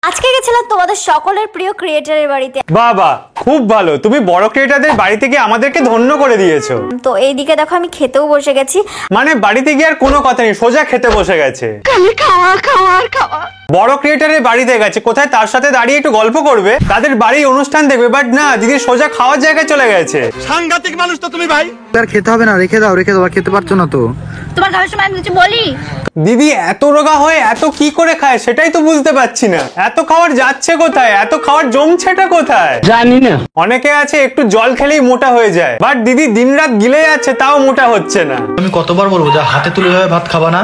আজকে গেছিলাম তোমাদের সকলের প্রিয় ক্রিয়েটরের বাড়িতে। বাবা খুব ভালো, তুমি বড় ক্রিয়েটরদের বাড়িতে গিয়ে আমাদেরকে ধন্য করে দিয়েছো। তো এইদিকে দেখো আমি খেতেও বসে গেছি। মানে বাড়িতে গিয়ে আর কোনো কথা নেই, সোজা খেতে বসে গেছে। বড় ক্রিয়েটরের বাড়িতে গেছে, কোথায় তার সাথে দাঁড়িয়ে একটু গল্প করবে, তাদের বাড়ি অনুষ্ঠান দেখবে, বাট না, দিদি সোজা খাওয়ার জায়গায় চলে গেছে। সাংঘাতিক মানুষ তো তুমি ভাই। আর খেতে হবে না, রেখে দাও আর খেতে পারছো না তো। তোমার খাওয়ার সময় আমি কিছু বলি? দিদি এত রোগা হয়ে এত কি করে খায় সেটাই তো বুঝতে পারছি না। এত খাবার যাচ্ছে কোথায়, এত খাবার জমছেটা কোথায় জানি না। অনেকে আছে একটু জল খেলেই মোটা হয়ে যায়, বাট দিদি দিনরাত গিলে যাচ্ছে তাও মোটা হচ্ছে না। আমি কতবার বলবো যে হাতে তুলে ভাবে ভাত খাবা না,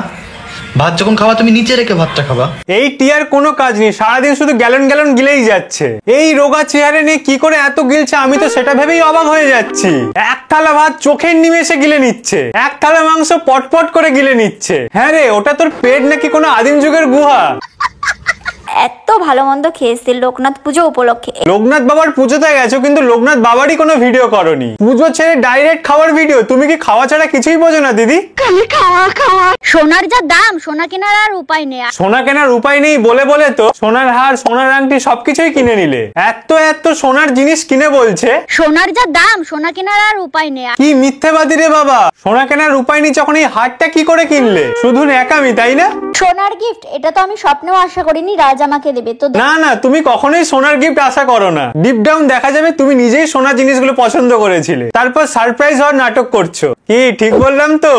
ভাত যখন খাবা তুমি নিচে রেখে ভাতটা খাবা। এই টিয়ার কোনো কাজ নেই, সারাদিন শুধু গ্যালন গ্যালন গিলেই যাচ্ছে। এই রোগা চেহারে নিয়ে কি করে এত গিলছে আমি তো সেটা ভেবেই অবাক হয়ে যাচ্ছি। এক থালা ভাত চোখের নিমেষে গিলে নিচ্ছে, এক থালা মাংস পটপট করে গিলে নিচ্ছে। হ্যাঁ রে, ওটা তোর পেট নাকি কোনো আদিম যুগের গুহা? এত ভালো মন্দ খেয়েছি লোকনাথ পুজো উপলক্ষে। লোকনাথ বাবার পুজোতে গেছো কিন্তু লোকনাথ বাবারই কোনো ভিডিও করনি, পুজো ছেড়ে ডাইরেক্ট খাওয়ার ভিডিও। তুমি কি খাওয়া ছাড়া কিছুই বোঝো না দিদি? সোনার যা দাম, সোনা কেনার আর উপায় নেই। সোনা কেনার উপায় নেই বলে বলে তো সোনার হার, সোনার আংটি সবকিছুই কিনে নিলে। এত এত সোনার জিনিস কিনে বলছে সোনার যা দাম, সোনা কেনার আর উপায় নেই। কি মিথ্যেবাদী রে বাবা, সোনা কেনার উপায় নেই যখন এই হারটা কি করে কিনলে? শুধু ন্যাকামি, তাই না? সোনার গিফট এটা তো আমি স্বপ্নেও আশা করিনি রাজ আমাকে দেবে। তো না না, তুমি কখনোই সোনার গিফট আশা করো না। ডিপ ডাউন দেখা যাবে তুমি নিজেই সোনার জিনিসগুলো পছন্দ করেছিলে, তারপর সারপ্রাইজ হওয়ার নাটক করছো। কি ঠিক বললাম তো?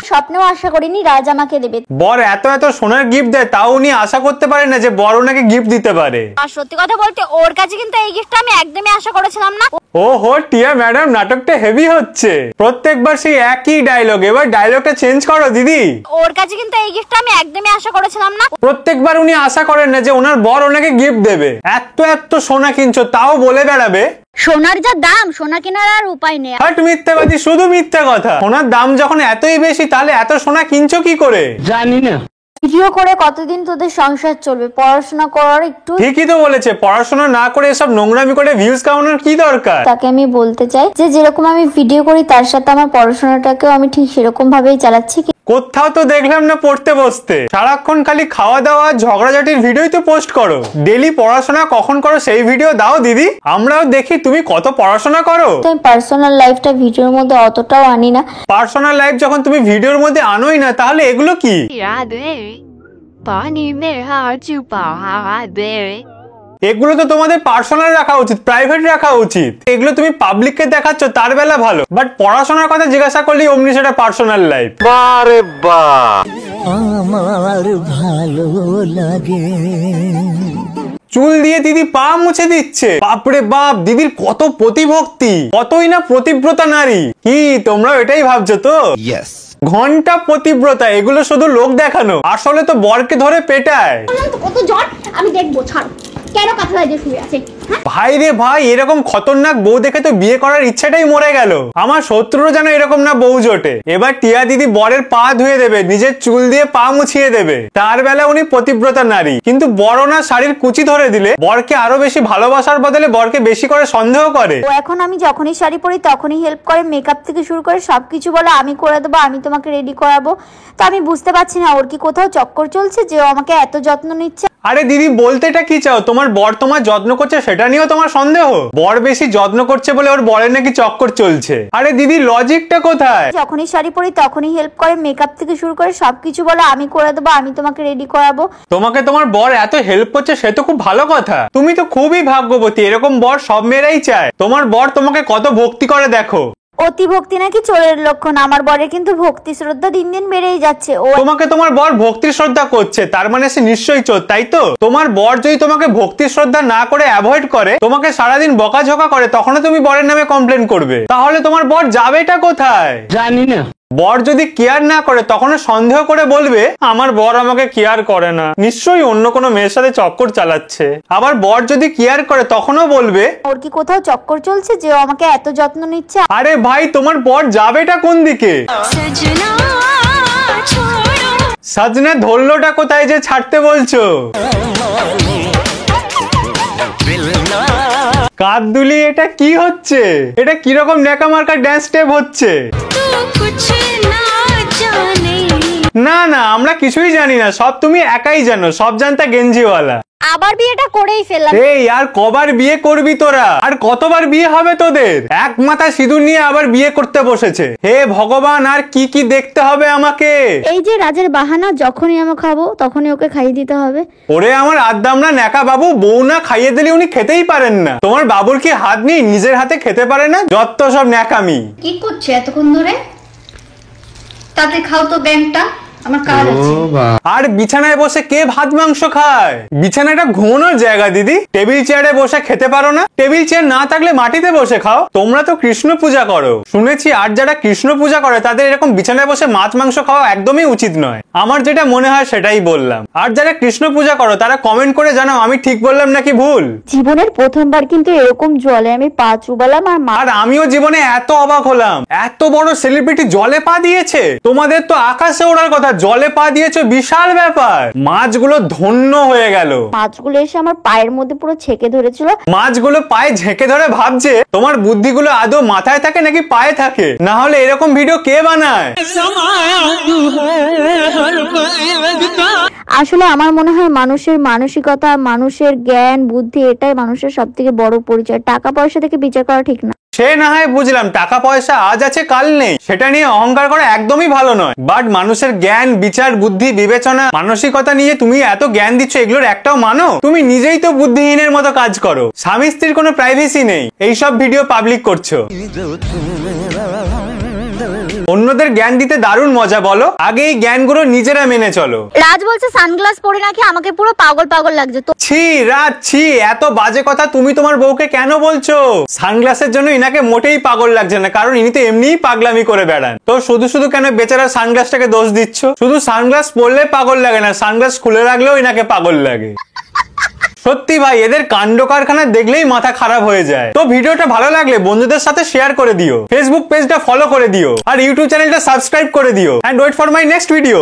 স্বপ্নেও আশা করিনি রাজ আমাকে দেবে। বর এত এত সোনার গিফট দেয়, তাও উনি আশা করতে পারে না যে বর ওনাকে গিফট দিতে পারে। আর সত্যি কথা বলতে ওর কাছে কিন্তু এই গিফটটা আমি একদমই আশা করেছিলাম না। ও হো টিয়া ম্যাডাম, নাটকটা হেভি হচ্ছে। প্রত্যেকবার সেই একই ডায়লগ, এবার ডায়লগটা চেঞ্জ করো দিদি। ওর কাছে কিন্তু এই গিফটটা আমি একদমই আশা করেছিলাম না। প্রত্যেকবার উনি আশা করেন না যে ওনার বর ওনাকে গিফট দেবে। এত এত সোনা কিনছো তাও বলে বেড়াবে সোনার যা দাম, সোনা কেনার আর উপায় নেই। বাট মিথ্যাবাদী, শুধু মিথ্যা কথা। সোনার দাম যখন এতই বেশি তাহলে এত সোনা কিনছো কি করে? জানি না। ভিডিও করে কতদিন তোদের সংসার চলবে? পড়াশোনা করার একটু। ঠিকই তো বলেছে, পড়াশোনা না করে এসব নোংরামি করে ভিউজ কামানোর কি দরকার? তাকে আমি বলতে চাই যে যেরকম আমি ভিডিও করি তার সাথে আমার পড়াশোনাটাকেও আমি ঠিক সেরকম ভাবেই চালাচ্ছি। কোথাও তো দেখলাম না পড়তে বসতে, সারাক্ষণ খালি খাওয়া দাওয়া ঝগড়াঝাটির ভিডিওই তো পোস্ট করো। ডেলি পড়াশোনা কখন করো সেই ভিডিও দাও দিদি, আমরাও দেখি তুমি কত পড়াশোনা করো। আমি পার্সোনাল লাইফটা ভিডিওর মধ্যে অতটাও আনি না। পার্সোনাল লাইফ যখন তুমি ভিডিওর মধ্যে আনোই না, তাহলে এগুলো কি? এগুলো তো তোমাদের পার্সোনাল রাখা উচিত, প্রাইভেট রাখা উচিত। এগুলো তুমি পাবলিককে দেখাচ্ছ তার বেলা ভালো, বাট পড়াশোনার কথা জিজ্ঞাসা করলেই অমনি সেটা পার্সোনাল লাইফ। বারে বা আমার ভালো লাগে। চুল দিয়ে দিদি পা মুছে দিচ্ছে, বাপরে বাপ, দিদির কত প্রতিভক্তি, কতই না প্রতিব্রতা নারী। কি তোমরা এটাই ভাবছো তো? ইয়েস। ঘন্টা প্রতিব্রতা, এগুলো শুধু লোক দেখানো, আসলে তো বরকে ধরে পেটায়। কত জ্বর আমি দেখবো, ছাড়ো। কেন কাঁথা দিয়ে শুয়ে আছে? ভাই রে ভাই, এরকম খতরনাক বউ দেখে তো বিয়ে করার ইচ্ছাটাই মরে গেল। আমার শত্রুরও যেন এরকম না বউ জোটে। এবার টিয়া দিদি বরের পা ধুয়ে দেবে, নিজের চুল দিয়ে পা মুছিয়ে দেবে, তার বেলা উনি পতিব্রতা নারী। কিন্তু বড় না শাড়ির কুচি ধরে দিলে বরকে আরো বেশি ভালোবাসার বদলে বরকে বেশি করে সন্দেহ করে। ও এখন আমি যখনই শাড়ি পরি তখনই হেল্প করে, মেকআপ থেকে শুরু করে সবকিছু বলে আমি করে দেবো, আমি তোমাকে রেডি করাবো। তো আমি বুঝতে পারছি না ওর কি কোথাও চক্কর চলছে যে ও আমাকে এত যত্ন নিচ্ছে। আরে দিদি বলতেটা কি চাও? তোমার বর তোমার যত্ন করছে সেটা নিয়েও তোমার সন্দেহ? বর বেশি যত্ন করছে বলে ওর বরের নাকি চক্কর চলছে? আরে দিদি লজিকটা কোথায়? যখনই শাড়ি পরি তখনই হেল্প করে, মেকআপ থেকে শুরু করে সবকিছু বলে আমি করে দেবো, আমি তোমাকে রেডি করাবো। তোমাকে তোমার বর এত হেল্প করছে সে তো খুব ভালো কথা। তুমি তো খুবই ভাগ্যবতী, এরকম বর সব মেয়েরাই চায়। তোমার বর তোমাকে কত ভক্তি করে দেখো। অতি ভক্তি নাকি চোরের লক্ষণ? আমার বরের কিন্তু ভক্তি শ্রদ্ধা দিন দিন বেড়েই যাচ্ছে। ও তোমাকে তোমার বর ভক্তি শ্রদ্ধা করছে, তার মানে সে নিশ্চয়ই চোর, তাই তো? তোমার বর যদি তোমাকে ভক্তি শ্রদ্ধা না করে অ্যাভয়েড করে, তোমাকে সারাদিন বকাঝকা করে, তখনও তুমি বরের নামে কমপ্লেন করবে। তাহলে তোমার বর যাবেটা কোথায়? জানি না। বর যদি কেয়ার না করে তখন সন্দেহ করে বলবে আমার বর আমাকে কেয়ার করে না, নিশ্চয়ই অন্য কোনো মেয়ের সাথে চক্কর চালাচ্ছে। আবার বর যদি কেয়ার করে তখনও বলবে ওর কি কোথাও চক্কর চলছে যে ও আমাকে এত যত্ন নিচ্ছে। আরে ভাই, তোমার বর যাবেটা কোন দিকে? সাজনা ধরলোটা কোথায় যে ছাড়তে বলছো? কাঁধ দুলিয়ে এটা কি হচ্ছে? এটা কিরকম নেকামার্কা ড্যান্স স্টেপ হচ্ছে? না না, আমরা কিছুই জানি না, সব তুমি একাই জানো, সব জানতা গেঞ্জিওয়ালা। আবার বিয়েটা করেই ফেললাম। এই আর কবার বিয়ে করবি তোরা? আর কতবার বিয়ে হবে তোদের? এক মাথা সিঁদুর নিয়ে আবার বিয়ে করতে বসেছে। হে ভগবান, আর কি কি দেখতে হবে আমাকে? এই যে রাজের বাহানা, যখনই আমি খাবো তখনই ওকে খাইয়ে দিতে হবে। ওরে আমার আদ্দামরা ন্যাকা বাবু, বউ না খাইয়ে দিলে উনি খেতেই পারেন না। তোমার বাবুর কি হাত নেই, নিজের হাতে খেতে পারে না? যত সব ন্যাকামি। কি করছে এতক্ষণ ধরে? তাতে খাও তো ব্যাংকটা, আমার কাজ আছে। আর বিছানায় বসে কে ভাত মাংস খায়? বিছানাটা ঘুমানোর জায়গা দিদি, টেবিল চেয়ারে বসে খেতে পারো না? টেবিল চেয়ার না থাকলে মাটিতে বসে খাও। তোমরা তো কৃষ্ণ পূজা করো শুনেছি, আর যারা কৃষ্ণ পূজা করে তাদের এরকম বিছানায় বসে মাছ মাংস খাওয়া একদমই উচিত নয়। আমার যেটা মনে হয় সেটাই বললাম। আর যারা কৃষ্ণ পূজা করো তারা কমেন্ট করে জানাও আমি ঠিক বললাম নাকি ভুল। জীবনের প্রথমবার কিন্তু এরকম জলে আমি পা চুবালাম, আর আর আমিও জীবনে এত অবাক হলাম, এত বড় সেলিব্রিটি জলে পা দিয়েছে। তোমাদের তো আকাশে ওড়ার কথা, জলে পা দিয়েছে, বিশাল ব্যাপার। মাছগুলো ধন্য হয়ে গেল। মাছগুলো এসে আমার পায়ের মধ্যে পুরো ছেকে ধরেছিল। মাছগুলো পায়ে ঝেঁকে ধরে ভাবছে তোমার বুদ্ধিগুলো আদৌ মাথায় থাকে নাকি পায়ে থাকে, না হলে এরকম ভিডিও কে বানায়? আসলে আমার মনে হয় মানুষের মানসিকতা, মানুষের জ্ঞান বুদ্ধি, এটাই মানুষের সব থেকে বড় পরিচয়। টাকা পয়সা থেকে বিচার করা ঠিক না। সে না হয় বুঝলাম টাকা পয়সা আজ আছে কাল নেই, সেটা নিয়ে অহংকার করা একদমই ভালো নয়। বাট মানুষের জ্ঞান বিচার বুদ্ধি বিবেচনা মানসিকতা নিয়ে তুমি এত জ্ঞান দিচ্ছ, এগুলোর একটাও মানো? তুমি নিজেই তো বুদ্ধিহীনের মতো কাজ করো। স্বামী স্ত্রীর কোনো প্রাইভেসি নেই, এইসব ভিডিও পাবলিক করছো। অন্যদের জ্ঞান দিতে দারুণ মজা বলো, আগে এই জ্ঞানগুলো নিজেরা মেনে চলো। রাজ বলছে সানগ্লাস পরে নাকি আমাকে পুরো পাগল পাগল লাগছে। তো ছি রাত ছি, এত বাজে কথা তুমি তোমার বউকে কেন বলছো? সানগ্লাসের জন্য ইনাকে মোটেই পাগল লাগছে না, কারণ ইনি তো এমনিই পাগলামি করে বেড়ান। তো শুধু শুধু কেন বেচারা সানগ্লাসটাকে দোষ দিচ্ছ? শুধু সানগ্লাস পরলে পাগল লাগে না, সানগ্লাস খুলে রাখলেও ইনাকে পাগল লাগে। সত্যি ভাই, এদের কাণ্ড কারখানা দেখলেই মাথা খারাপ হয়ে যায়। তো ভিডিওটা ভালো লাগলে বন্ধুদের সাথে শেয়ার করে দিও, ফেসবুক পেজটা ফলো করে দিও, আর ইউটিউব চ্যানেলটা সাবস্ক্রাইব করে দিও। And wait for my next video.